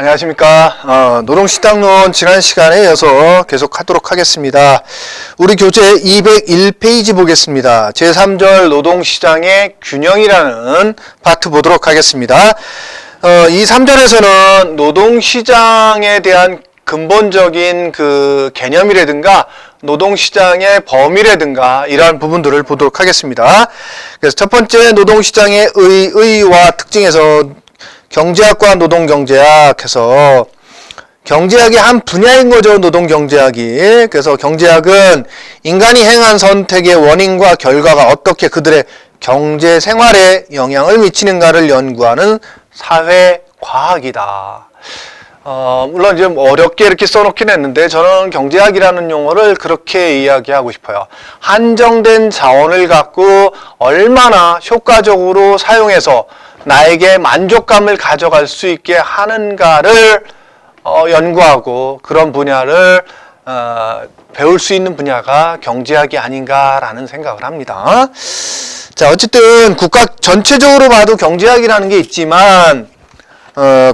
안녕하십니까. 노동시장론 지난 시간에 이어서 계속 하도록 하겠습니다. 우리 교재 201페이지 보겠습니다. 제3절 노동시장의 균형이라는 파트 보도록 하겠습니다. 이 3절에서는 노동시장에 대한 근본적인 그 개념이라든가 노동시장의 범위라든가 이러한 부분들을 보도록 하겠습니다. 그래서 첫 번째 노동시장의 의의와 특징에서 경제학과 노동경제학 해서 경제학의 한 분야인 거죠. 노동경제학이. 그래서 경제학은 인간이 행한 선택의 원인과 결과가 어떻게 그들의 경제생활에 영향을 미치는가를 연구하는 사회과학이다. 물론 이제 어렵게 이렇게 써놓긴 했는데 저는 경제학이라는 용어를 그렇게 이야기하고 싶어요. 한정된 자원을 갖고 얼마나 효과적으로 사용해서 나에게 만족감을 가져갈 수 있게 하는가를 연구하고 그런 분야를 배울 수 있는 분야가 경제학이 아닌가라는 생각을 합니다. 자, 어쨌든 국가 전체적으로 봐도 경제학이라는 게 있지만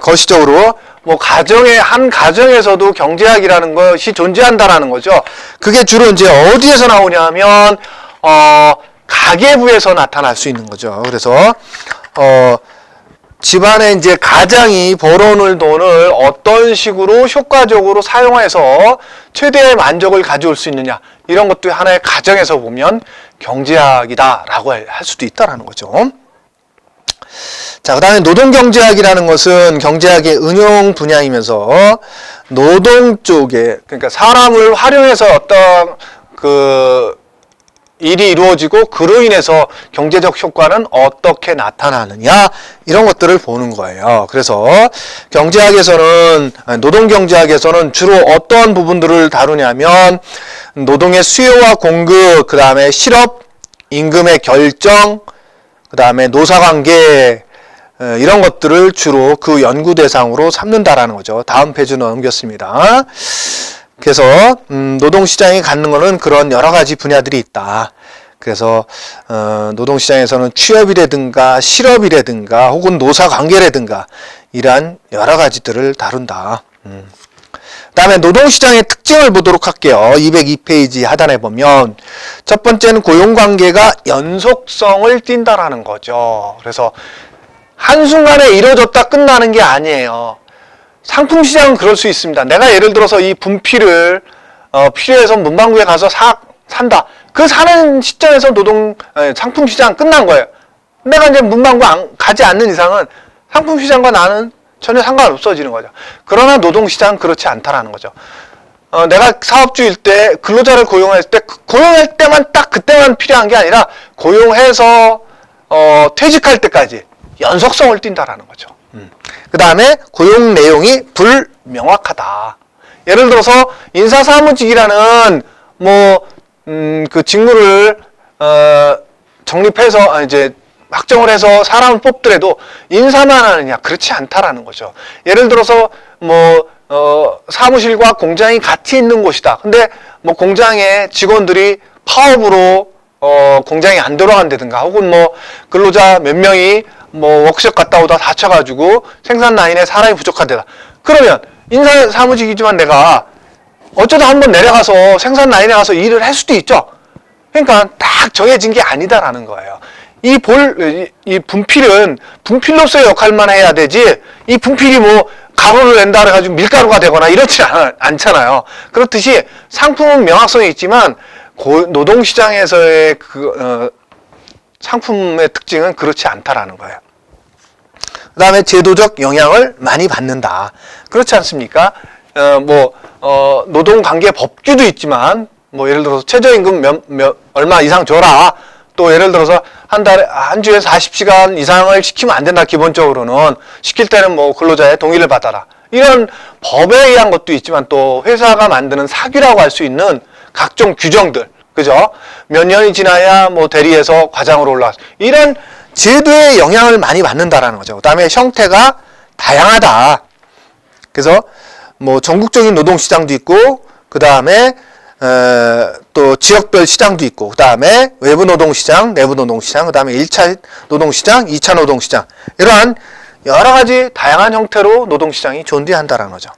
거시적으로 뭐 한 가정에서도 경제학이라는 것이 존재한다라는 거죠. 그게 주로 이제 어디에서 나오냐면 가계부에서 나타날 수 있는 거죠. 그래서 집안에 이제 가장이 벌어오는 돈을 어떤 식으로 효과적으로 사용해서 최대의 만족을 가져올 수 있느냐, 이런 것도 하나의 가정에서 보면 경제학이다라고 할 수도 있다라는 거죠. 자, 그 다음에 노동경제학이라는 것은 경제학의 응용 분야이면서 노동 쪽에, 그러니까 사람을 활용해서 어떤 일이 이루어지고 그로 인해서 경제적 효과는 어떻게 나타나느냐, 이런 것들을 보는 거예요. 그래서 노동경제학에서는 주로 어떤 부분들을 다루냐면 노동의 수요와 공급, 그 다음에 실업, 임금의 결정, 그 다음에 노사관계, 이런 것들을 주로 그 연구 대상으로 삼는다라는 거죠. 다음 페이지로 넘겼습니다. 그래서 노동시장이 갖는 거는 그런 여러 가지 분야들이 있다. 그래서 노동시장에서는 취업이라든가 실업이라든가 혹은 노사관계라든가 이러한 여러 가지들을 다룬다. 그 다음에 노동시장의 특징을 보도록 할게요. 202페이지 하단에 보면 첫 번째는 고용관계가 연속성을 띈다라는 거죠. 그래서 한순간에 이루어졌다 끝나는 게 아니에요. 상품시장은 그럴 수 있습니다. 내가 예를 들어서 이 분필을 필요해서 문방구에 가서 산다. 그 사는 시점에서 상품시장 끝난 거예요. 내가 이제 문방구 가지 않는 이상은 상품시장과 나는 전혀 상관없어지는 거죠. 그러나 노동시장은 그렇지 않다라는 거죠. 내가 사업주일 때 근로자를 고용할 때만 딱 그때만 필요한 게 아니라 고용해서 퇴직할 때까지 연속성을 띈다라는 거죠. 그 다음에 고용 내용이 불명확하다. 예를 들어서 인사사무직이라는 그 직무를 정립해서 이제 확정을 해서 사람을 뽑더라도 인사만 하느냐, 그렇지 않다라는 거죠. 예를 들어서 사무실과 공장이 같이 있는 곳이다. 근데 공장의 직원들이 파업으로 공장이 안 돌아간다든가 혹은 근로자 몇 명이 워크숍 갔다 오다 다쳐가지고 생산 라인에 사람이 부족하다. 그러면 인사 사무직이지만 내가 어쩌다 한번 내려가서 생산 라인에 가서 일을 할 수도 있죠. 그러니까 딱 정해진 게 아니다라는 거예요. 이 분필은 분필로서의 역할만 해야 되지, 이 분필이 가루를 낸다 해가지고 밀가루가 되거나 이렇지 않잖아요. 그렇듯이 상품은 명확성이 있지만 노동시장에서의 상품의 특징은 그렇지 않다라는 거예요. 그 다음에 제도적 영향을 많이 받는다. 그렇지 않습니까? 노동관계 법규도 있지만, 예를 들어서 최저임금 얼마 이상 줘라. 또 예를 들어서 한 주에 40시간 이상을 시키면 안 된다. 기본적으로는 시킬 때는 근로자의 동의를 받아라. 이런 법에 의한 것도 있지만 또 회사가 만드는 사규라고 할 수 있는 각종 규정들, 그죠? 몇 년이 지나야 대리에서 과장으로 올라가서 이런 제도의 영향을 많이 받는다라는 거죠. 그 다음에 형태가 다양하다. 그래서 전국적인 노동시장도 있고, 그 다음에 또 지역별 시장도 있고, 그 다음에 외부 노동시장, 내부 노동시장, 그 다음에 1차 노동시장, 2차 노동시장, 이러한 여러 가지 다양한 형태로 노동시장이 존재한다는 거죠.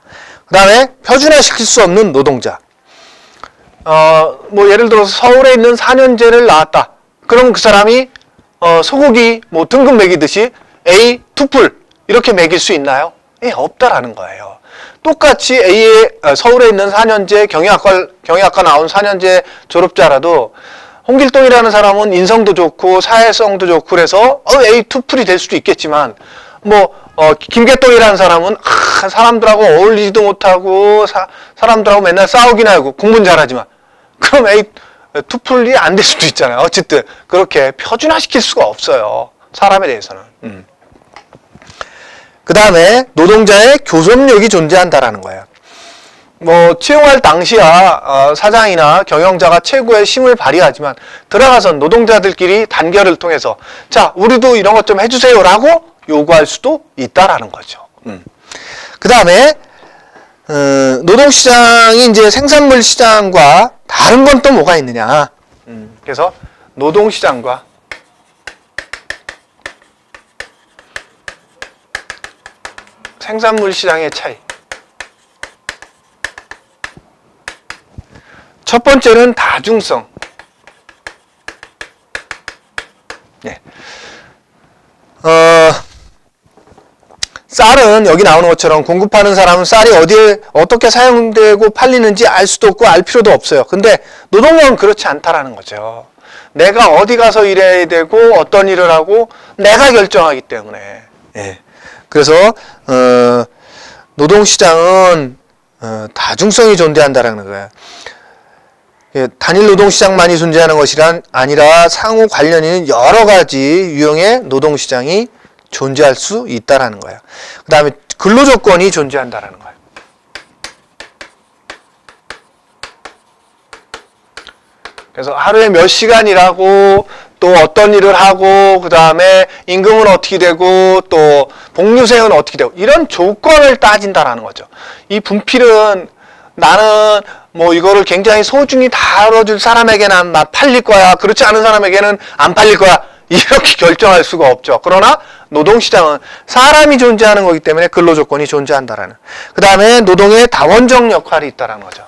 그 다음에 표준화시킬 수 없는 노동자. 뭐 예를 들어서 서울에 있는 4년제를 나왔다. 그럼 그 사람이 소고기 뭐 등급 매기듯이 A 투풀 이렇게 매길 수 있나요? 예, 없다라는 거예요. 똑같이 A의 서울에 있는 4년제 경영학과 나온 4년제 졸업자라도 홍길동이라는 사람은 인성도 좋고 사회성도 좋고 그래서 A 투풀이 될 수도 있겠지만 뭐 김계동이라는 사람은 사람들하고 어울리지도 못하고 사람들하고 맨날 싸우긴 하고 공부는 잘하지만 그럼 A 투풀이 안 될 수도 있잖아요. 어쨌든 그렇게 표준화시킬 수가 없어요. 사람에 대해서는. 그 다음에 노동자의 교섭력이 존재한다라는 거예요. 뭐 채용할 당시야 사장이나 경영자가 최고의 힘을 발휘하지만 들어가선 노동자들끼리 단결을 통해서 자 우리도 이런 것 좀 해주세요라고 요구할 수도 있다라는 거죠. 그 다음에 노동시장이 이제 생산물 시장과 다른 건 또 뭐가 있느냐. 그래서 노동시장과 생산물 시장의 차이. 첫 번째는 다중성. 예. 쌀은 여기 나오는 것처럼 공급하는 사람은 쌀이 어디에 어떻게 사용되고 팔리는지 알 수도 없고 알 필요도 없어요. 근데 노동력은 그렇지 않다라는 거죠. 내가 어디 가서 일해야 되고 어떤 일을 하고 내가 결정하기 때문에. 예. 그래서 노동시장은 다중성이 존재한다라는 거예요. 예, 단일 노동시장만이 존재하는 것이 아니라 상호 관련 있는 여러 가지 유형의 노동시장이 존재할 수 있다라는 거예요. 그 다음에 근로조건이 존재한다라는 거예요. 그래서 하루에 몇 시간 일하고 또 어떤 일을 하고 그 다음에 임금은 어떻게 되고 또 복리수당은 어떻게 되고 이런 조건을 따진다라는 거죠. 이 분필은 나는 뭐 이거를 굉장히 소중히 다뤄줄 사람에게는 팔릴 거야. 그렇지 않은 사람에게는 안 팔릴 거야. 이렇게 결정할 수가 없죠. 그러나 노동시장은 사람이 존재하는 거기 때문에 근로조건이 존재한다라는. 그 다음에 노동의 다원적 역할이 있다라는 거죠.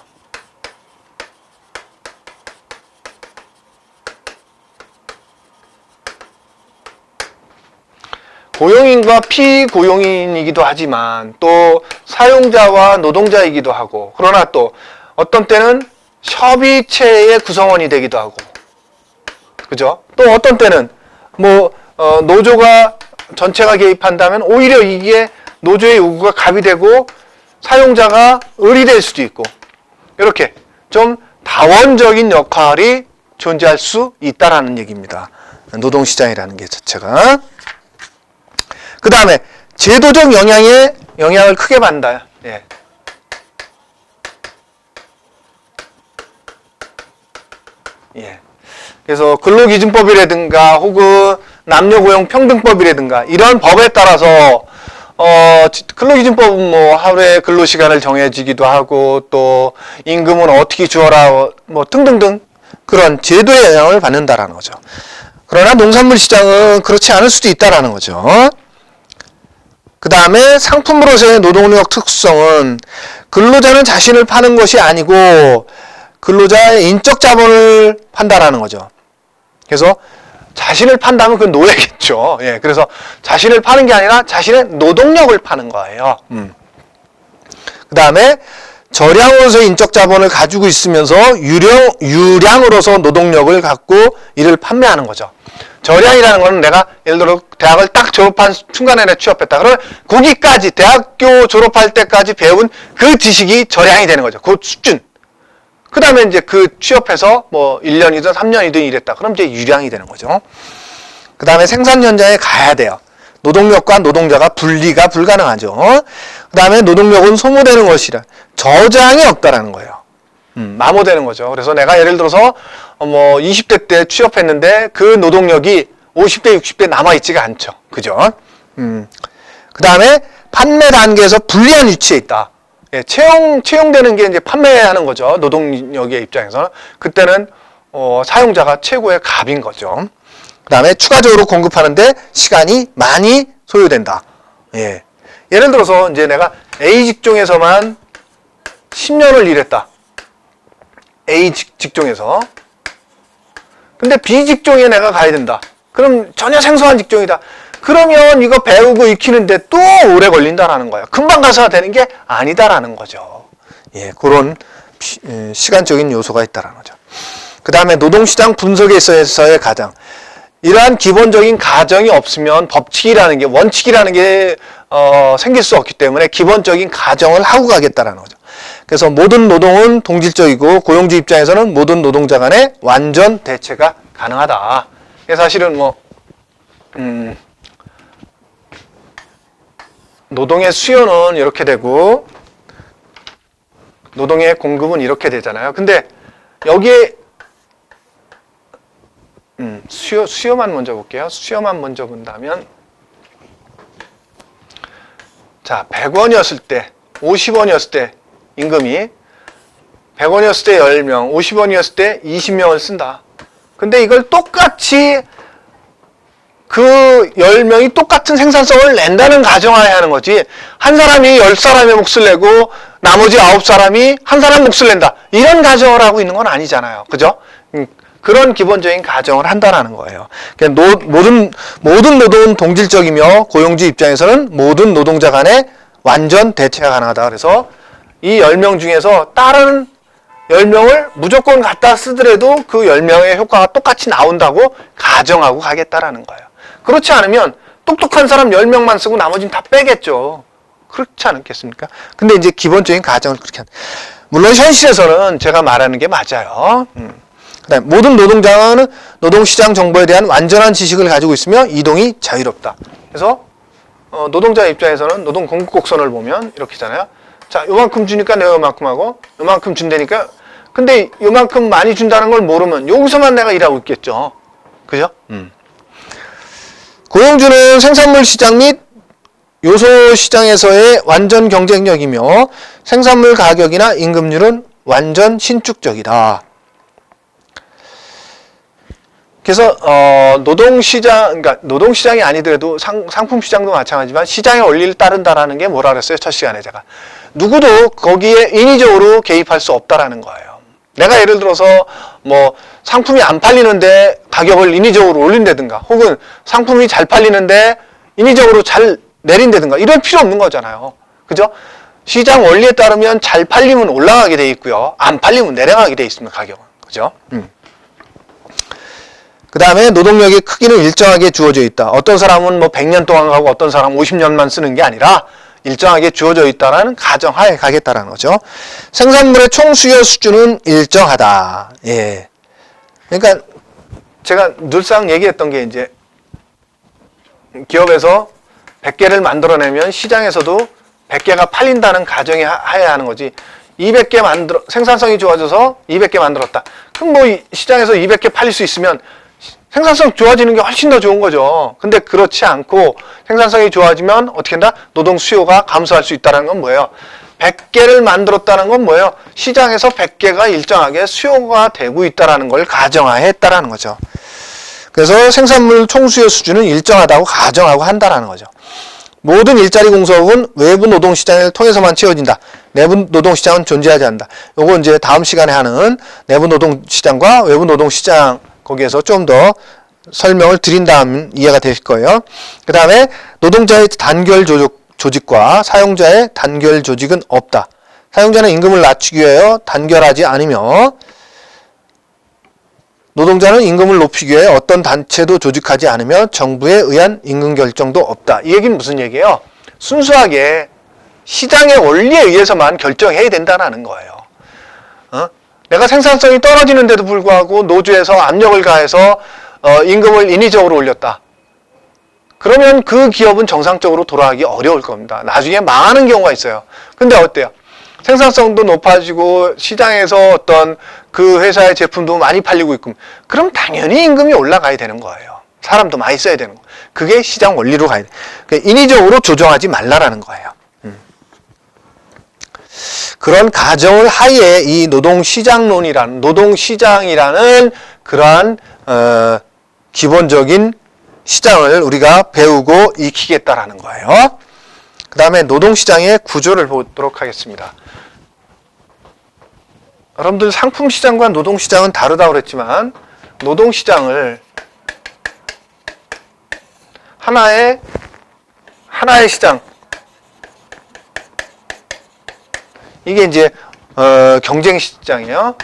고용인과 피고용인이기도 하지만 또 사용자와 노동자이기도 하고 그러나 또 어떤 때는 협의체의 구성원이 되기도 하고 그죠? 또 어떤 때는 뭐 노조가 전체가 개입한다면 오히려 이게 노조의 요구가 갑이되고 사용자가 을이 될 수도 있고 이렇게 좀 다원적인 역할이 존재할 수 있다라는 얘기입니다. 노동시장이라는 게 자체가. 그 다음에 제도적 영향을 크게 받는다. 예. 예. 그래서 근로기준법이라든가 혹은 남녀고용평등법이라든가 이런 법에 따라서 근로기준법은 뭐 하루에 근로시간을 정해지기도 하고 또 임금은 어떻게 주어라 뭐 등등등 그런 제도의 영향을 받는다라는 거죠. 그러나 농산물 시장은 그렇지 않을 수도 있다라는 거죠. 그 다음에 상품으로서의 노동력 특수성은 근로자는 자신을 파는 것이 아니고 근로자의 인적 자본을 판다라는 거죠. 그래서 자신을 판다면 그건 노예겠죠. 예, 그래서 자신을 파는 게 아니라 자신의 노동력을 파는 거예요. 그 다음에 저량으로서 인적 자본을 가지고 있으면서 유량으로서 노동력을 갖고 이를 판매하는 거죠. 저량이라는 거는 내가 예를 들어 대학을 딱 졸업한 순간에 취업했다. 그러면 거기까지 대학교 졸업할 때까지 배운 그 지식이 저량이 되는 거죠. 그 수준. 그 다음에 이제 그 취업해서 뭐 1년이든 3년이든 일했다. 그럼 이제 유량이 되는 거죠. 그 다음에 생산 현장에 가야 돼요. 노동력과 노동자가 분리가 불가능하죠. 그 다음에 노동력은 소모되는 것이라 저장이 없다라는 거예요. 마모되는 거죠. 그래서 내가 예를 들어서 뭐 20대 때 취업했는데 그 노동력이 50대, 60대 남아있지가 않죠. 그죠? 그 다음에 판매 단계에서 불리한 위치에 있다. 예, 채용되는 게 이제 판매하는 거죠. 노동력의 입장에서는. 그때는 사용자가 최고의 갑인 거죠. 그 다음에 추가적으로 공급하는데 시간이 많이 소요된다. 예. 예를 들어서 이제 내가 A 직종에서만 10년을 일했다. A 직종에서. 근데 B 직종에 내가 가야 된다. 그럼 전혀 생소한 직종이다. 그러면 이거 배우고 익히는데 또 오래 걸린다라는 거예요. 금방 가서 되는 게 아니다라는 거죠. 예, 그런 시간적인 요소가 있다라는 거죠. 그 다음에 노동시장 분석에 있어서의 가장. 이러한 기본적인 가정이 없으면 법칙이라는 게, 원칙이라는 게 생길 수 없기 때문에 기본적인 가정을 하고 가겠다라는 거죠. 그래서 모든 노동은 동질적이고 고용주 입장에서는 모든 노동자 간의 완전 대체가 가능하다. 사실은 노동의 수요는 이렇게 되고 노동의 공급은 이렇게 되잖아요. 근데 여기에 수요만 먼저 볼게요. 수요만 먼저 본다면 자, 100원이었을 때, 50원이었을 때 임금이 100원이었을 때 10명, 50원이었을 때 20명을 쓴다. 근데 이걸 똑같이 그 10명이 똑같은 생산성을 낸다는 가정하에 하는 거지. 한 사람이 10사람의 몫을 내고 나머지 9사람이 한 사람 몫을 낸다. 이런 가정을 하고 있는 건 아니잖아요. 그죠? 그런 기본적인 가정을 한다라는 거예요. 모든 노동은 동질적이며 고용주 입장에서는 모든 노동자 간의 완전 대체가 가능하다. 그래서 이 10명 중에서 다른 10명을 무조건 갖다 쓰더라도 그 10명의 효과가 똑같이 나온다고 가정하고 가겠다라는 거예요. 그렇지 않으면 똑똑한 사람 10명만 쓰고 나머지는 다 빼겠죠. 그렇지 않겠습니까? 근데 이제 기본적인 가정을 그렇게 한다. 물론 현실에서는 제가 말하는 게 맞아요. 그다음에 모든 노동자는 노동시장 정보에 대한 완전한 지식을 가지고 있으며 이동이 자유롭다. 그래서 노동자 입장에서는 노동 공급 곡선을 보면 이렇게잖아요. 자, 요만큼 주니까 내가 요만큼 하고 요만큼 준다니까. 근데 요만큼 많이 준다는 걸 모르면 여기서만 내가 일하고 있겠죠. 그죠? 고용주는 생산물 시장 및 요소 시장에서의 완전 경쟁력이며 생산물 가격이나 임금률은 완전 신축적이다. 그래서 그러니까 노동시장이 아니더라도 상품시장도 마찬가지지만 시장의 원리를 따른다라는 게 뭐라 그랬어요? 첫 시간에 제가. 누구도 거기에 인위적으로 개입할 수 없다라는 거예요. 내가 예를 들어서 상품이 안 팔리는데 가격을 인위적으로 올린다든가 혹은 상품이 잘 팔리는데 인위적으로 잘 내린다든가 이럴 필요 없는 거잖아요. 그죠? 시장 원리에 따르면 잘 팔리면 올라가게 돼 있고요. 안 팔리면 내려가게 돼 있습니다. 가격은. 그죠? 그 다음에 노동력의 크기는 일정하게 주어져 있다. 어떤 사람은 100년 동안 가고 어떤 사람은 50년만 쓰는 게 아니라 일정하게 주어져 있다라는 가정하에 가겠다라는 거죠. 생산물의 총 수요 수준은 일정하다. 예. 그러니까 제가 늘상 얘기했던 게 이제 기업에서 100개를 만들어내면 시장에서도 100개가 팔린다는 가정에 하에 하는 거지. 200개 생산성이 좋아져서 200개 만들었다. 그럼 시장에서 200개 팔릴 수 있으면 생산성 좋아지는 게 훨씬 더 좋은 거죠. 근데 그렇지 않고 생산성이 좋아지면 어떻게 한다? 노동 수요가 감소할 수 있다는 건 뭐예요? 100개를 만들었다는 건 뭐예요? 시장에서 100개가 일정하게 수요가 되고 있다는 걸 가정하에 했다는 거죠. 그래서 생산물 총수요 수준은 일정하다고 가정하고 한다는 거죠. 모든 일자리 공석은 외부 노동시장을 통해서만 채워진다. 내부 노동시장은 존재하지 않는다. 요거 이제 다음 시간에 하는 내부 노동시장과 외부 노동시장 거기에서 좀 더 설명을 드린 다음 이해가 되실 거예요. 그 다음에 노동자의 단결 조직과 사용자의 단결 조직은 없다. 사용자는 임금을 낮추기 위하여 단결하지 않으며 노동자는 임금을 높이기 위해 어떤 단체도 조직하지 않으며 정부에 의한 임금 결정도 없다. 이 얘기는 무슨 얘기예요? 순수하게 시장의 원리에 의해서만 결정해야 된다는 거예요. 내가 생산성이 떨어지는데도 불구하고 노조에서 압력을 가해서 임금을 인위적으로 올렸다. 그러면 그 기업은 정상적으로 돌아가기 어려울 겁니다. 나중에 망하는 경우가 있어요. 근데 어때요? 생산성도 높아지고 시장에서 어떤 그 회사의 제품도 많이 팔리고 있고 그럼 당연히 임금이 올라가야 되는 거예요. 사람도 많이 써야 되는 거예요. 그게 시장 원리로 가야 돼. 인위적으로 조정하지 말라라는 거예요. 그런 가정을 하에 이 노동시장이라는 그러한 기본적인 시장을 우리가 배우고 익히겠다라는 거예요. 그 다음에 노동시장의 구조를 보도록 하겠습니다. 여러분들 상품시장과 노동시장은 다르다고 그랬지만 노동시장을 하나의 시장, 이게 이제 경쟁시장이에요.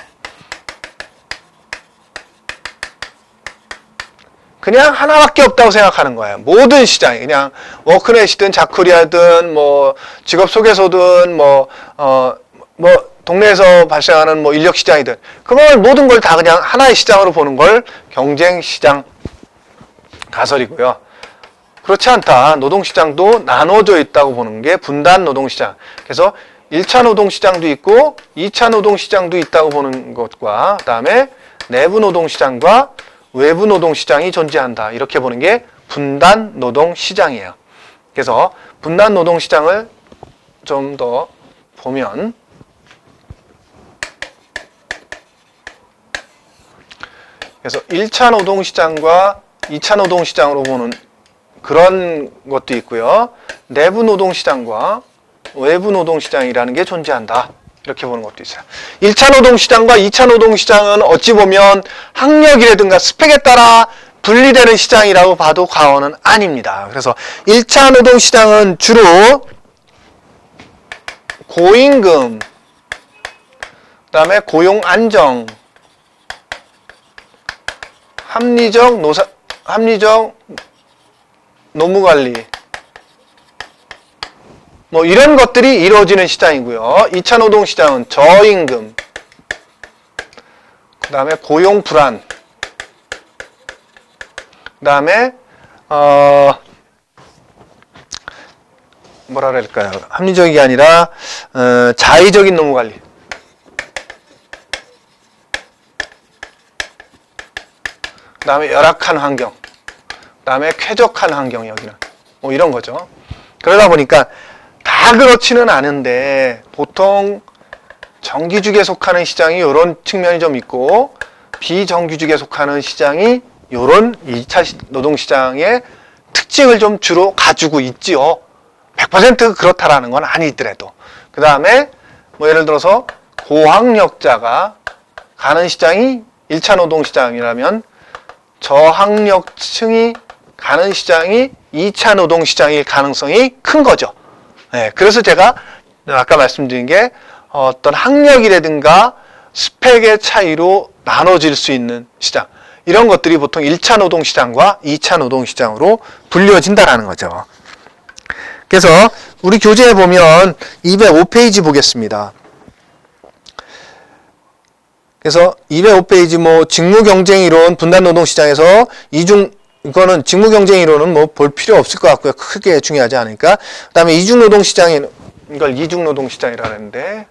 그냥 하나밖에 없다고 생각하는 거예요. 모든 시장이 그냥 워크넷이든 자쿠리아든 뭐 직업소개소든 뭐 동네에서 발생하는 뭐 인력시장이든 그걸 모든 걸 다 그냥 하나의 시장으로 보는 걸 경쟁시장 가설이고요. 그렇지 않다. 노동시장도 나눠져 있다고 보는 게 분단 노동시장. 그래서 1차 노동시장도 있고 2차 노동시장도 있다고 보는 것과 그 다음에 내부 노동시장과 외부 노동시장이 존재한다. 이렇게 보는 게 분단 노동시장이에요. 그래서 분단 노동시장을 좀 더 보면 그래서 1차 노동시장과 2차 노동시장으로 보는 그런 것도 있고요. 내부 노동시장과 외부 노동시장이라는 게 존재한다. 이렇게 보는 것도 있어요. 1차 노동시장과 2차 노동시장은 어찌 보면 학력이라든가 스펙에 따라 분리되는 시장이라고 봐도 과언은 아닙니다. 그래서 1차 노동시장은 주로 고임금, 그 다음에 고용 안정, 합리적 노무관리, 뭐 이런 것들이 이루어지는 시장이고요. 2차 노동시장은 저임금, 그 다음에 고용 불안, 그 다음에 뭐라 그럴까요? 합리적이 아니라 자의적인 노무관리, 그 다음에 열악한 환경, 그 다음에 쾌적한 환경, 여기는 뭐 이런 거죠. 그러다 보니까 다 그렇지는 않은데 보통 정규직에 속하는 시장이 이런 측면이 좀 있고 비정규직에 속하는 시장이 이런 2차 노동시장의 특징을 좀 주로 가지고 있지요. 100% 그렇다라는 건 아니더라도. 그 다음에 뭐 예를 들어서 고학력자가 가는 시장이 1차 노동시장이라면 저학력층이 가는 시장이 2차 노동시장일 가능성이 큰 거죠. 네, 그래서 제가 아까 말씀드린 게 어떤 학력이라든가 스펙의 차이로 나눠질 수 있는 시장, 이런 것들이 보통 1차 노동시장과 2차 노동시장으로 분류어진다라는 거죠. 그래서 우리 교재에 보면 205페이지 보겠습니다. 그래서 205페이지 뭐 직무경쟁이론 분단노동시장에서 이거는 직무경쟁이론은 뭐 볼 필요 없을 것 같고요. 크게 중요하지 않으니까. 그 다음에 이중노동시장에, 이걸 이중노동시장이라고 하는데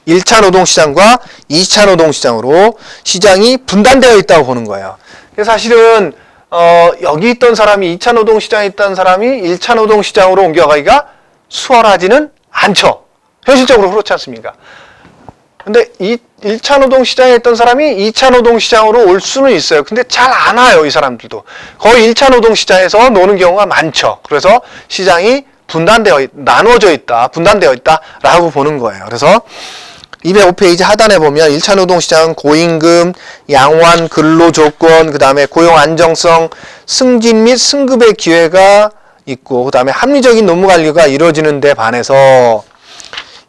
1차 노동시장과 2차 노동시장으로 시장이 분단되어 있다고 보는 거예요. 그래서 사실은 여기 있던 사람이 2차 노동시장에 있던 사람이 1차 노동시장으로 옮겨가기가 수월하지는 않죠. 현실적으로 그렇지 않습니까? 근데 1차 노동시장에 있던 사람이 2차 노동시장으로 올 수는 있어요. 근데 잘 안 와요, 이 사람들도. 거의 1차 노동시장에서 노는 경우가 많죠. 그래서 시장이 나눠져 있다, 분단되어 있다라고 보는 거예요. 그래서 205페이지 하단에 보면 1차 노동시장은 고임금, 양호한 근로조건, 그 다음에 고용 안정성, 승진 및 승급의 기회가 있고, 그 다음에 합리적인 노무관리가 이루어지는 데 반해서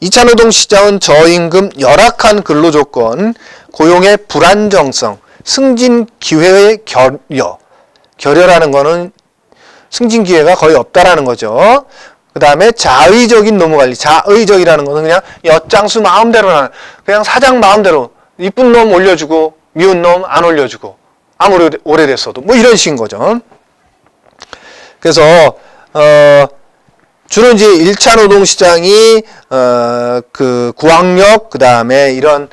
2차 노동시장은 저임금, 열악한 근로조건, 고용의 불안정성, 승진 기회의 결여라는 거는 승진 기회가 거의 없다라는 거죠. 그 다음에 자의적인 노무관리, 자의적이라는 것은 그냥 엿장수 마음대로 하는, 그냥 사장 마음대로 이쁜 놈 올려주고 미운 놈 안 올려주고 아무리 오래됐어도 뭐 이런 식인 거죠. 그래서 주로 이제 1차 노동시장이 그 구학력, 그 다음에 이런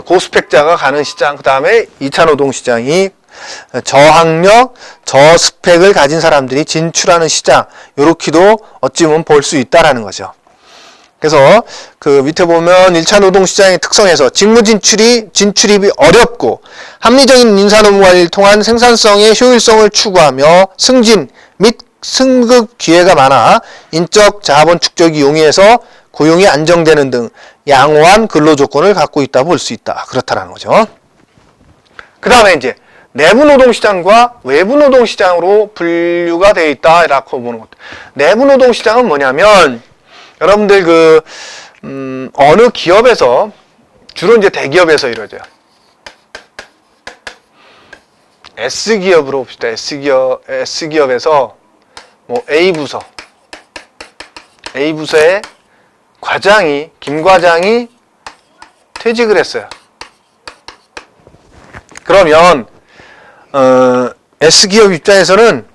고스펙자가 가는 시장, 그 다음에 2차 노동시장이 저학력, 저스펙을 가진 사람들이 진출하는 시장, 요렇게도 어찌 보면 볼 수 있다라는 거죠. 그래서 그 밑에 보면 1차 노동시장의 특성에서 직무 진출입이 어렵고 합리적인 인사노무관리를 통한 생산성의 효율성을 추구하며 승진 및 승급 기회가 많아 인적 자본 축적이 용이해서 고용이 안정되는 등 양호한 근로 조건을 갖고 있다 볼 수 있다. 그렇다라는 거죠. 그 다음에 이제 내부 노동시장과 외부 노동시장으로 분류가 되어 있다라고 보는 것. 내부 노동시장은 뭐냐면 여러분들 어느 기업에서 주로 이제 대기업에서 이루어져요. S기업으로 봅시다. S기업에서 뭐 A부서의 김 과장이 퇴직을 했어요. 그러면 S기업 입장에서는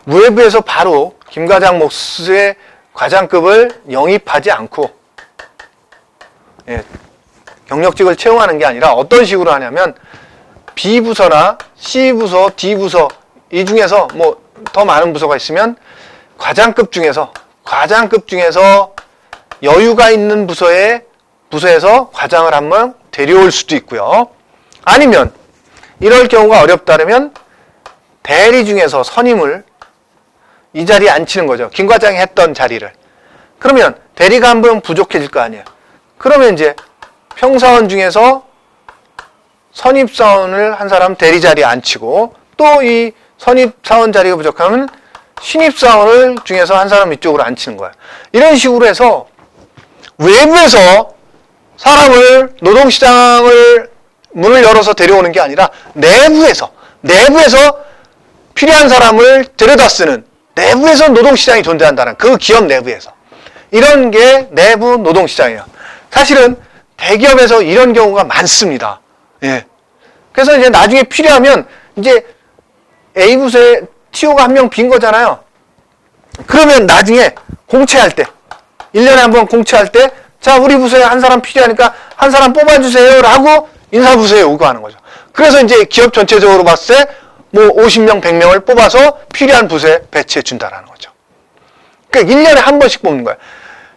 외부에서 바로 김 과장 몫의 과장급을 영입하지 않고 경력직을 채용하는 게 아니라 어떤 식으로 하냐면 B부서나 C부서, D부서 이 중에서 뭐 더 많은 부서가 있으면 과장급 중에서 여유가 있는 부서에서 과장을 한 명 데려올 수도 있고요. 아니면 이럴 경우가 어렵다면 대리 중에서 선임을 이 자리에 앉히는 거죠. 김 과장이 했던 자리를. 그러면 대리가 한 번 부족해질 거 아니에요. 그러면 이제 평사원 중에서 선입사원을 한 사람 대리 자리에 앉히고 또 이 선입사원 자리가 부족하면 신입사원을 중에서 한 사람 이쪽으로 앉히는 거예요. 이런 식으로 해서 외부에서 사람을 노동시장을 문을 열어서 데려오는 게 아니라 내부에서 필요한 사람을 데려다 쓰는 내부에서 노동시장이 존재한다는 그 기업 내부에서 이런 게 내부 노동시장이에요. 사실은 대기업에서 이런 경우가 많습니다. 예. 그래서 이제 나중에 필요하면 이제 A부서에 TO가 한 명 빈 거잖아요. 그러면 나중에 공채할 때 1년에 한 번 공채할 때 자 우리 부서에 한 사람 필요하니까 한 사람 뽑아주세요 라고 인사부서에 요구하는 거죠. 그래서 이제 기업 전체적으로 봤을 때 뭐 50명, 100명을 뽑아서 필요한 부서에 배치해 준다라는 거죠. 그러니까 1년에 한 번씩 뽑는 거예요.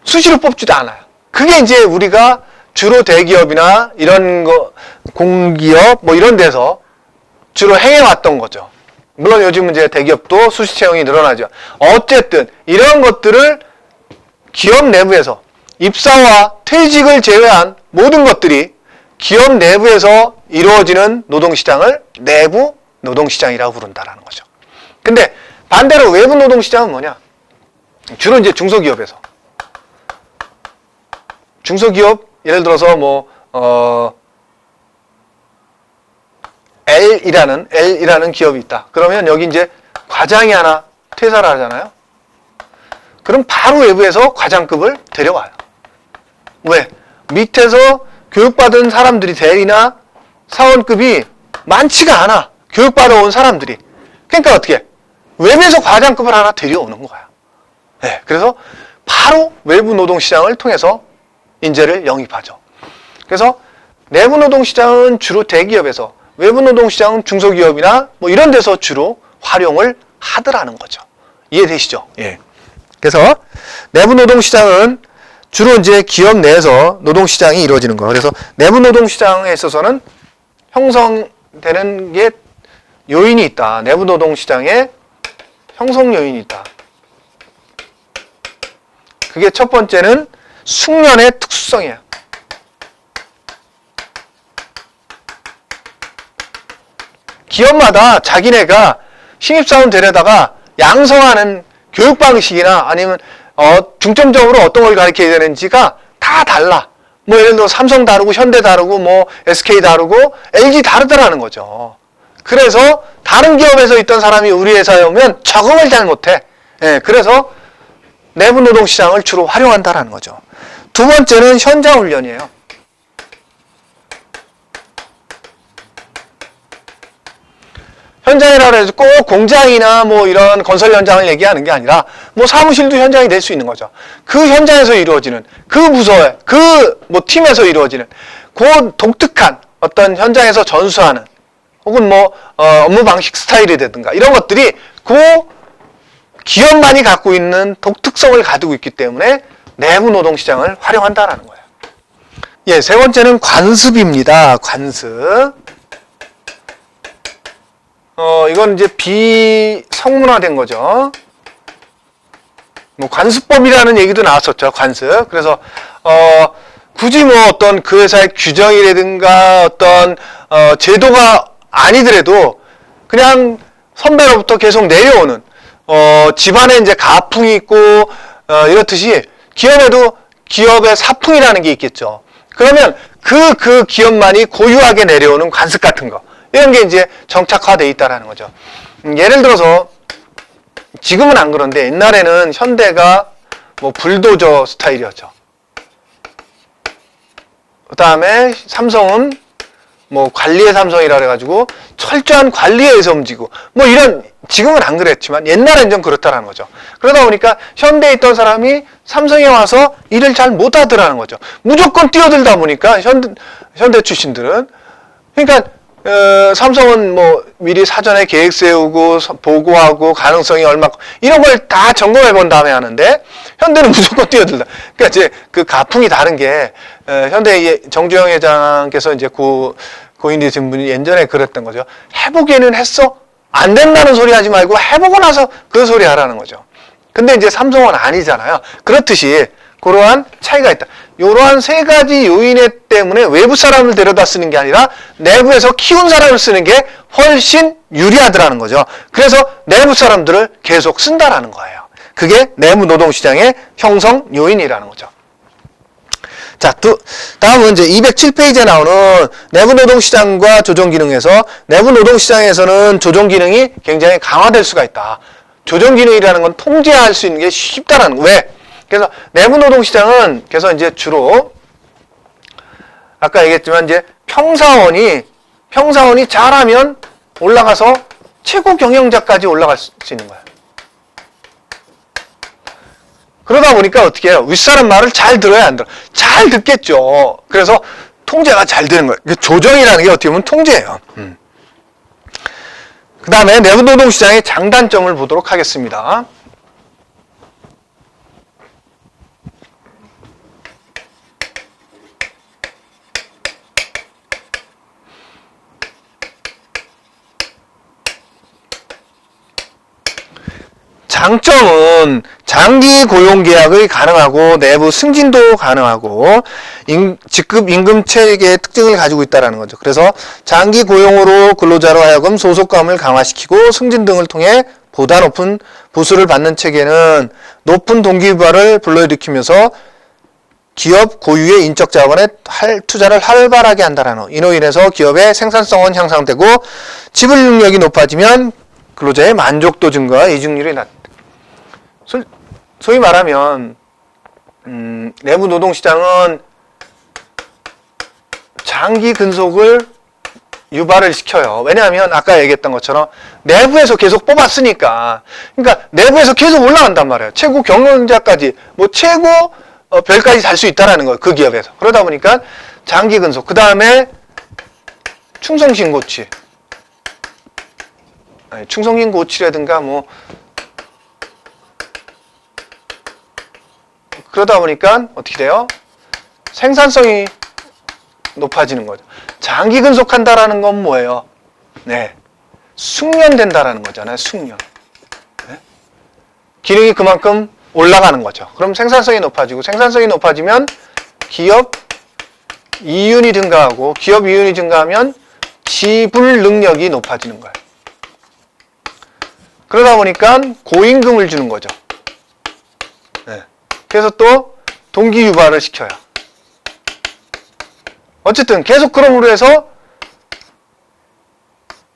수시로 뽑지도 않아요. 그게 이제 우리가 주로 대기업이나 이런 거 공기업 뭐 이런 데서 주로 행해왔던 거죠. 물론 요즘은 이제 대기업도 수시 채용이 늘어나죠. 어쨌든 이런 것들을 기업 내부에서 입사와 퇴직을 제외한 모든 것들이 기업 내부에서 이루어지는 노동시장을 내부 노동시장이라고 부른다라는 거죠. 근데 반대로 외부 노동시장은 뭐냐? 주로 이제 중소기업에서. 중소기업, 예를 들어서 L이라는 기업이 있다. 그러면 여기 이제 과장이 하나 퇴사를 하잖아요. 그럼 바로 외부에서 과장급을 데려와요. 왜? 밑에서 교육받은 사람들이 대리나 사원급이 많지가 않아. 교육받아온 사람들이. 그러니까 어떻게? 외부에서 과장급을 하나 데려오는 거야. 네, 그래서 바로 외부 노동시장을 통해서 인재를 영입하죠. 그래서 내부 노동시장은 주로 대기업에서, 외부 노동시장은 중소기업이나 뭐 이런 데서 주로 활용을 하더라는 거죠. 이해되시죠? 예. 그래서 내부 노동시장은 주로 이제 기업 내에서 노동시장이 이루어지는 거. 그래서 내부 노동시장에 있어서는 형성되는 게 요인이 있다. 내부 노동시장에 형성 요인이 있다. 그게 첫 번째는 숙련의 특수성이에요. 기업마다 자기네가 신입사원 데려다가 양성하는 교육 방식이나 아니면 중점적으로 어떤 걸 가르쳐야 되는지가 다 달라. 뭐 예를 들어 삼성 다르고 현대 다르고 뭐 SK 다르고 LG 다르더라는 거죠. 그래서 다른 기업에서 있던 사람이 우리 회사에 오면 적응을 잘 못해. 예, 그래서 내부 노동시장을 주로 활용한다라는 거죠. 두 번째는 현장 훈련이에요. 현장이라 해서 꼭 공장이나 뭐 이런 건설 현장을 얘기하는 게 아니라 뭐 사무실도 현장이 될 수 있는 거죠. 그 현장에서 이루어지는 그 부서에 그 뭐 팀에서 이루어지는 그 독특한 어떤 현장에서 전수하는 혹은 뭐 업무 방식 스타일이라든가 이런 것들이 그 기업만이 갖고 있는 독특성을 가지고 있기 때문에 내부 노동시장을 활용한다라는 거예요. 예, 세 번째는 관습입니다. 관습. 이건 이제 비성문화된 거죠. 뭐 관습법이라는 얘기도 나왔었죠. 관습. 그래서 굳이 뭐 어떤 그 회사의 규정이라든가 어떤 제도가 아니더라도 그냥 선배로부터 계속 내려오는 집안에 이제 가풍이 있고 이렇듯이 기업에도 기업의 사풍이라는 게 있겠죠. 그러면 그 기업만이 고유하게 내려오는 관습 같은 거 이런 게 이제 정착화되어 있다라는 거죠. 예를 들어서 지금은 안 그런데 옛날에는 현대가 뭐 불도저 스타일이었죠. 그 다음에 삼성은 뭐 관리의 삼성이라 그래가지고 철저한 관리에 의해서 움직이고 뭐 이런, 지금은 안 그랬지만 옛날엔 좀 그렇다라는 거죠. 그러다 보니까 현대에 있던 사람이 삼성에 와서 일을 잘 못하더라는 거죠. 무조건 뛰어들다 보니까 현대 출신들은, 그러니까 삼성은 뭐 미리 사전에 계획 세우고 보고하고 가능성이 얼마큼 이런 걸 다 점검해 본 다음에 하는데 현대는 무조건 뛰어들다. 그러니까 이제 그 가풍이 다른 게 현대 정주영 회장께서 이제 고인 되신 분이 예전에 그랬던 거죠. 해보기에는 했어? 안 된다는 소리 하지 말고 해보고 나서 그 소리 하라는 거죠. 근데 이제 삼성은 아니잖아요. 그렇듯이 그러한 차이가 있다. 이러한 세 가지 요인 때문에 외부 사람을 데려다 쓰는 게 아니라 내부에서 키운 사람을 쓰는 게 훨씬 유리하더라는 거죠. 그래서 내부 사람들을 계속 쓴다라는 거예요. 그게 내부 노동시장의 형성 요인이라는 거죠. 자, 다음은 이제 207페이지에 나오는 내부 노동시장과 조정기능에서 내부 노동시장에서는 조정기능이 굉장히 강화될 수가 있다. 조정기능이라는 건 통제할 수 있는 게 쉽다라는 거예요. 왜? 그래서 내부 노동시장은 그래서 이제 주로 아까 얘기했지만 이제 평사원이 잘하면 올라가서 최고 경영자까지 올라갈 수 있는 거예요. 그러다 보니까 어떻게 해요? 윗사람 말을 잘 들어야 안 들어? 잘 듣겠죠. 그래서 통제가 잘 되는 거예요. 조정이라는 게 어떻게 보면 통제예요. 그 다음에 내부 노동시장의 장단점을 보도록 하겠습니다. 장점은 장기 고용 계약이 가능하고 내부 승진도 가능하고 직급 임금 체계의 특징을 가지고 있다는 거죠. 그래서 장기 고용으로 근로자로 하여금 소속감을 강화시키고 승진 등을 통해 보다 높은 보수를 받는 체계는 높은 동기부여를 불러일으키면서 기업 고유의 인적 자원에 투자를 활발하게 한다는 거. 이로 인해서 기업의 생산성은 향상되고 지불 능력이 높아지면 근로자의 만족도 증가와 이직률이 낮다. 소위 말하면 내부 노동시장은 장기 근속을 유발을 시켜요. 왜냐하면 아까 얘기했던 것처럼 내부에서 계속 뽑았으니까, 그러니까 내부에서 계속 올라간단 말이에요. 최고 경영자까지, 뭐 최고 별까지 달 수 있다라는 거예요. 그 기업에서. 그러다 보니까 장기 근속, 그 다음에 충성신고치, 충성신고치라든가 뭐 그러다 보니까 어떻게 돼요? 생산성이 높아지는 거죠. 장기 근속한다라는 건 뭐예요? 네, 숙련된다라는 거잖아요. 숙련. 네? 기능이 그만큼 올라가는 거죠. 그럼 생산성이 높아지고, 생산성이 높아지면 기업 이윤이 증가하고, 기업 이윤이 증가하면 지불 능력이 높아지는 거예요. 그러다 보니까 고임금을 주는 거죠. 네. 그래서 또 동기 유발을 시켜요. 어쨌든 계속 그럼으로 해서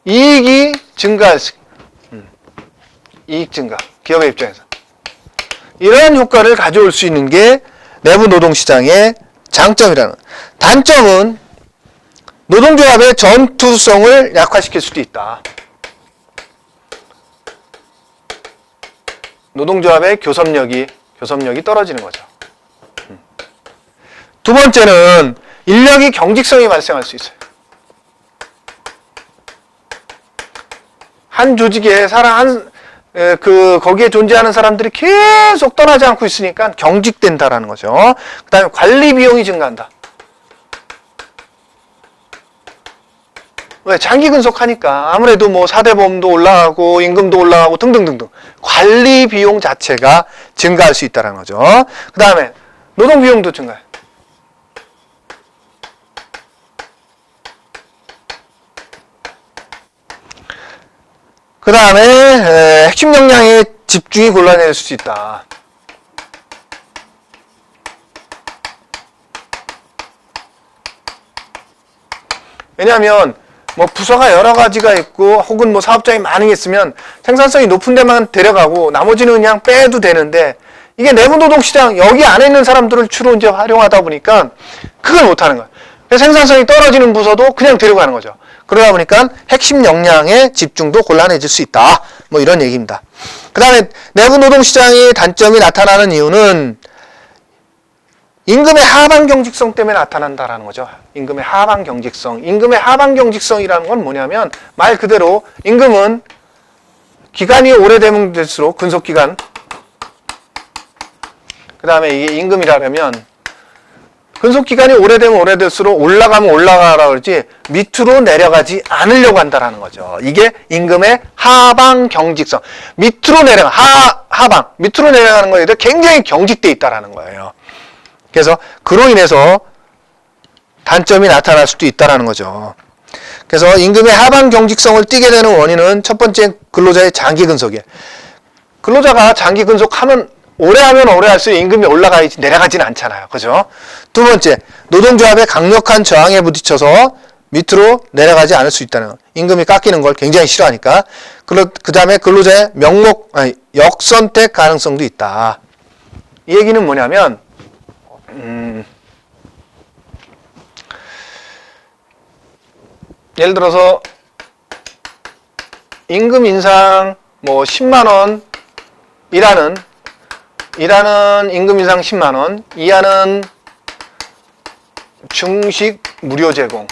이익이 증가할 수, 이익 증가, 기업의 입장에서 이러한 효과를 가져올 수 있는 게 내부 노동시장의 장점이라는. 단점은 노동조합의 전투성을 약화시킬 수도 있다. 노동조합의 교섭력이 떨어지는 거죠. 두 번째는 인력이 경직성이 발생할 수 있어요. 한 조직에 거기에 존재하는 사람들이 계속 떠나지 않고 있으니까 경직된다라는 거죠. 그 다음에 관리 비용이 증가한다. 왜? 장기 근속하니까 아무래도 뭐 4대 보험도 올라가고 임금도 올라가고 등등등등 관리 비용 자체가 증가할 수 있다는 거죠. 그 다음에 노동 비용도 증가해. 그 다음에 핵심 역량의 집중이 곤란해질 수 있다. 왜냐하면 뭐 부서가 여러 가지가 있고 혹은 뭐 사업장이 많은 게 있으면 생산성이 높은 데만 데려가고 나머지는 그냥 빼도 되는데 이게 내부 노동시장 여기 안에 있는 사람들을 주로 이제 활용하다 보니까 그걸 못하는 거예요. 그래서 생산성이 떨어지는 부서도 그냥 데려가는 거죠. 그러다 보니까 핵심 역량의 집중도 곤란해질 수 있다. 뭐 이런 얘기입니다. 그 다음에 내부 노동시장의 단점이 나타나는 이유는 임금의 하방 경직성 때문에 나타난다라는 거죠. 임금의 하방 경직성. 임금의 하방 경직성이라는 건 뭐냐면 말 그대로 임금은 기간이 오래되면 될수록 근속기간 그 다음에 이게 임금이라면 근속기간이 오래되면 오래될수록 올라가면 올라가라 그러지 밑으로 내려가지 않으려고 한다라는 거죠. 이게 임금의 하방 경직성. 밑으로 내려가 하방 밑으로 내려가는 거에 대해 굉장히 경직돼 있다라는 거예요. 그래서 그로 인해서 단점이 나타날 수도 있다라는 거죠. 그래서 임금의 하방 경직성을 띠게 되는 원인은 첫 번째 근로자의 장기 근속이에요. 근로자가 장기 근속하면 오래 하면 오래 할수록 임금이 올라가야지 내려가지는 않잖아요. 그죠? 두 번째, 노동조합의 강력한 저항에 부딪혀서 밑으로 내려가지 않을 수 있다는 거. 임금이 깎이는 걸 굉장히 싫어하니까. 그 다음에 근로자의 역선택 가능성도 있다. 이 얘기는 뭐냐면 예를 들어서 임금 인상 뭐 10만 원 일하는 임금 인상 10만 원, 이하는 중식 무료 제공.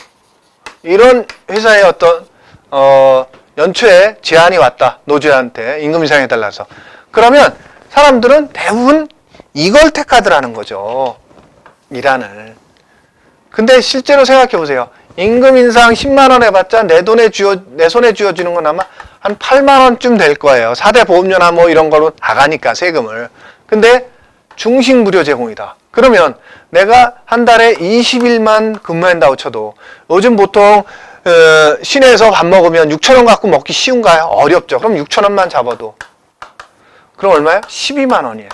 이런 회사의 어떤 연초에 제안이 왔다. 노조한테 임금 인상해 달라서. 그러면 사람들은 대부분 이걸 택하더라는 거죠. 일환을. 근데 실제로 생각해 보세요. 임금 인상 10만 원 해봤자 내 손에 쥐어주는 건 아마 한 8만 원쯤 될 거예요. 4대 보험료나 뭐 이런 거로 나가니까 세금을. 근데 중식 무료 제공이다. 그러면 내가 한 달에 20일만 근무한다고 쳐도 요즘 보통 시내에서 밥 먹으면 6천 원 갖고 먹기 쉬운가요? 어렵죠. 그럼 6천 원만 잡아도 그럼 얼마예요? 12만 원이에요.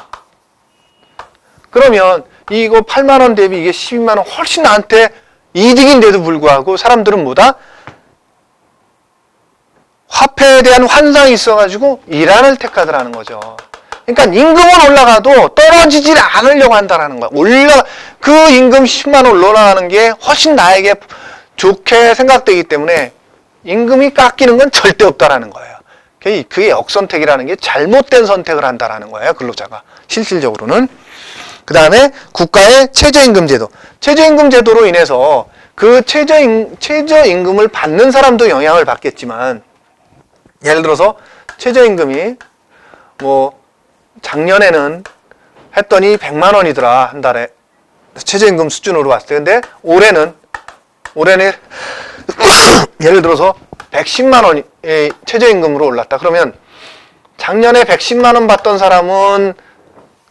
그러면 이거 8만 원 대비 이게 12만 원 훨씬 나한테 이득인데도 불구하고 사람들은 뭐다? 화폐에 대한 환상이 있어가지고 일환을 택하더라는 거죠. 그러니까 임금은 올라가도 떨어지질 않으려고 한다는 거야. 그 임금 10만 원 올라가는 게 훨씬 나에게 좋게 생각되기 때문에 임금이 깎이는 건 절대 없다라는 거예요. 그게 역선택이라는 게 잘못된 선택을 한다라는 거예요. 근로자가. 실질적으로는. 그 다음에 국가의 최저임금 제도. 최저임금 제도로 인해서 그 최저임금을 받는 사람도 영향을 받겠지만 예를 들어서 최저임금이 뭐 작년에는 했더니 100만 원이더라. 한 달에. 최저임금 수준으로 봤을 때. 근데 올해는 예를 들어서 110만 원이 최저임금으로 올랐다. 그러면 작년에 110만 원 받던 사람은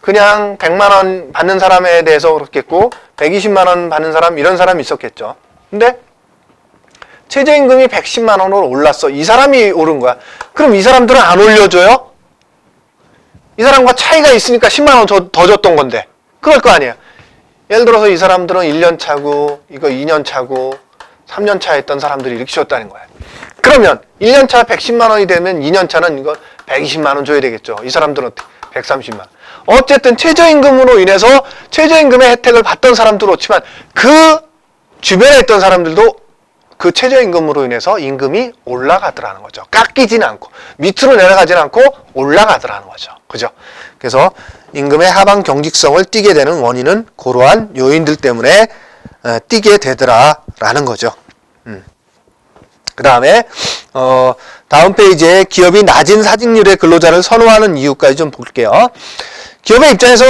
그냥 100만 원 받는 사람에 대해서 그렇겠고 120만 원 받는 사람 이런 사람이 있었겠죠. 근데 최저임금이 110만 원으로 올랐어. 이 사람이 오른 거야. 그럼 이 사람들은 안 올려줘요? 이 사람과 차이가 있으니까 10만 원 더 줬던 건데. 그럴 거 아니에요. 예를 들어서 이 사람들은 1년 차고 이거 2년 차고 3년 차 했던 사람들이 이렇게 줬다는 거예요. 그러면 1년 차 110만 원이 되면 2년 차는 이거 120만 원 줘야 되겠죠. 이 사람들은 130만 원. 어쨌든 최저임금으로 인해서 최저임금의 혜택을 받던 사람도 그렇지만 그 주변에 있던 사람들도 그 최저임금으로 인해서 임금이 올라가더라는 거죠. 깎이지는 않고 밑으로 내려가지는 않고 올라가더라는 거죠. 그죠? 그래서 임금의 하방 경직성을 띠게 되는 원인은 그러한 요인들 때문에 띠게 되더라라는 거죠. 그 다음에 다음 페이지에 기업이 낮은 사직률의 근로자를 선호하는 이유까지 좀 볼게요. 기업의 입장에서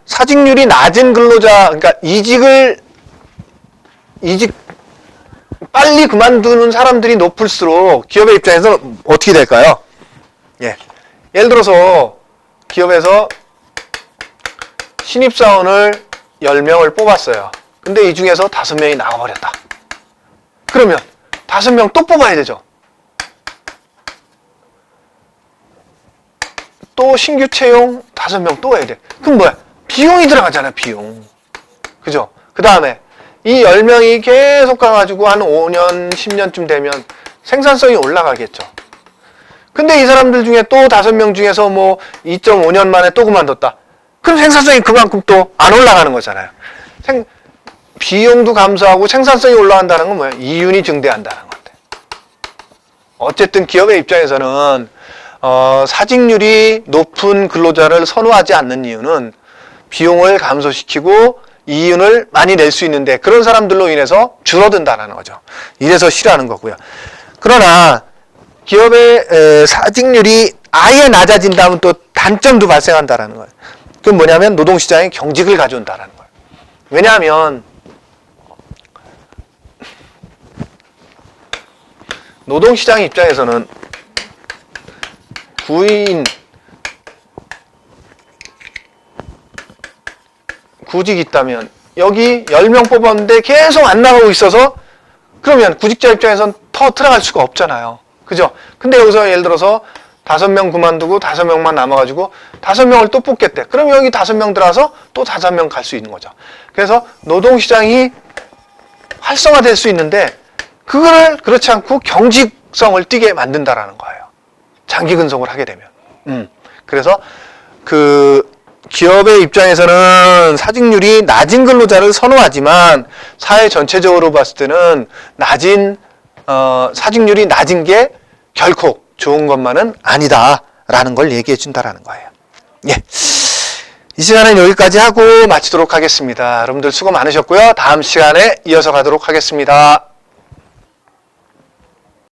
사직률이 낮은 근로자, 그러니까 이직 빨리 그만두는 사람들이 높을수록 기업의 입장에서 어떻게 될까요? 예. 예를 들어서 기업에서 신입사원을 10명을 뽑았어요. 근데 이 중에서 5명이 나가버렸다. 그러면 5명 또 뽑아야 되죠. 또 신규 채용 5명 또 해야 돼. 그럼 뭐야? 비용이 들어가잖아, 비용. 그죠? 그 다음에 이 10명이 계속 가가지고 한 5년, 10년쯤 되면 생산성이 올라가겠죠. 근데 이 사람들 중에 또 5명 중에서 뭐 2.5년 만에 또 그만뒀다. 그럼 생산성이 그만큼 또 안 올라가는 거잖아요. 비용도 감소하고 생산성이 올라간다는 건 뭐예요? 이윤이 증대한다는 건데. 어쨌든 기업의 입장에서는 사직률이 높은 근로자를 선호하지 않는 이유는 비용을 감소시키고 이윤을 많이 낼 수 있는데 그런 사람들로 인해서 줄어든다는 거죠. 이래서 싫어하는 거고요. 그러나 기업의 사직률이 아예 낮아진다면 또 단점도 발생한다는 거예요. 그건 뭐냐면 노동시장에 경직을 가져온다는 거예요. 왜냐하면 노동시장 입장에서는 구직이 있다면 여기 10명 뽑았는데 계속 안 나가고 있어서 그러면 구직자 입장에선 더 들어갈 수가 없잖아요. 그죠? 근데 여기서 예를 들어서 5명 그만두고 5명만 남아가지고 5명을 또 뽑겠대. 그럼 여기 5명 들어와서 또 5명 갈 수 있는 거죠. 그래서 노동시장이 활성화될 수 있는데 그거를 그렇지 않고 경직성을 띠게 만든다라는 거예요. 장기 근속을 하게 되면. 그래서 기업의 입장에서는 사직률이 낮은 근로자를 선호하지만 사회 전체적으로 봤을 때는 사직률이 낮은 게 결코 좋은 것만은 아니다라는 걸 얘기해 준다라는 거예요. 예. 이 시간은 여기까지 하고 마치도록 하겠습니다. 여러분들 수고 많으셨고요. 다음 시간에 이어서 가도록 하겠습니다.